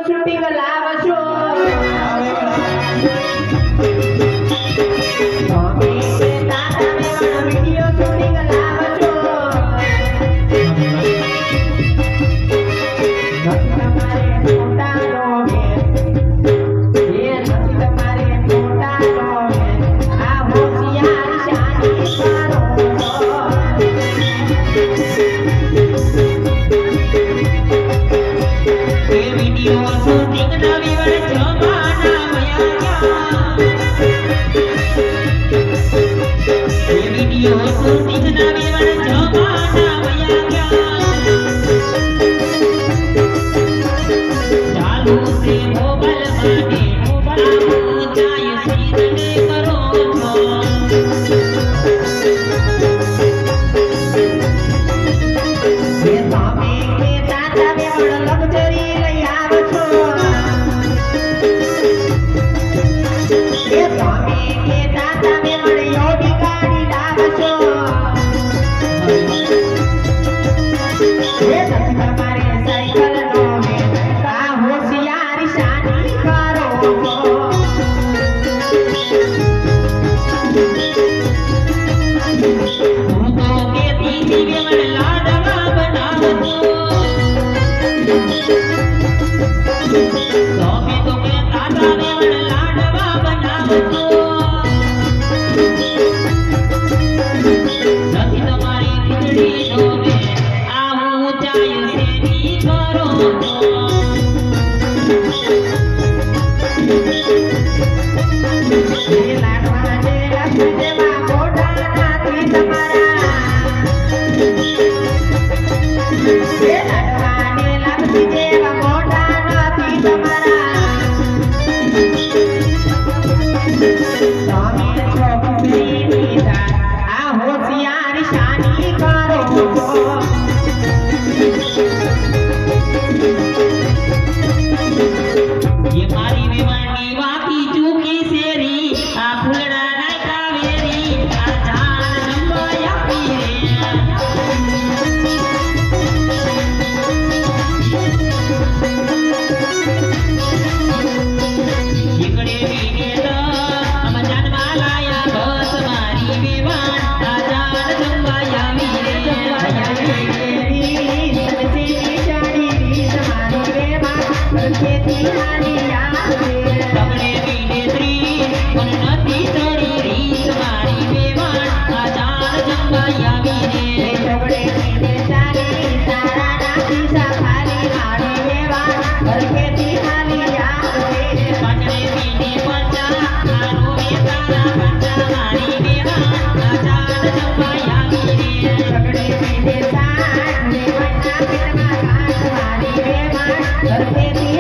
shooting લાવશો video shooting લાવશો તમારે મોટા નો એ નથી તમારે મોટા નો આ હોશિયાર શાની કરો એ વિડીયો શૂટિંગ નવી વર જમાના વયા ગયા એ વિડીયો શૂટિંગ નવી વર જમાના વયા ગયા ચાલુ છે મોબાઈલ માટે જાય સીધને કરો છો એ સામે કે તાતા વેવડ લક્ઝરી લઈ આવશો એ સામે કે તાતા વેવડ યોડી ગાડી લાવશો એ નથી તમારે સાયકલ નો આ હોશિયાર શાની કરો હું તો કેતી હતી વેવડ લાડવા બનાવજો તમે તો કે તાતા વેવડ લાડવા બનાવજો નથી તમારી ખીચડી નો આ હું ચાય શેની કરો એ લાડવા જેવા જેવા મોઢા નથી તમારા એ લાડવા ને લાપસી જેવા મોઢા નથી તમારા તમે છોકરી લીધા આ હોશિયાર શાની કરો ये मारी विमानी वाकी चूकी सेरी आ फुलड़ा ना कावेरी आ जान नंबाया पीरे इकड़े वीने तो हम जानवा लाया बस मारी विमान आ जान नंबाया वीरे खेती हानी तमने बीने श्री मन नदी तड़ी रीत मारी बेवान आचार जंगाया बीने तमने बीने चारी सारा नाती सफारी मारी बेवान पर खेती हानी तमने बीने पंचा आरो में तारा पंचा मारी बेवान आचार जंगाया बीने तमने बीने साथ में पंचा पिटमा काट मारी बेवान पर खेती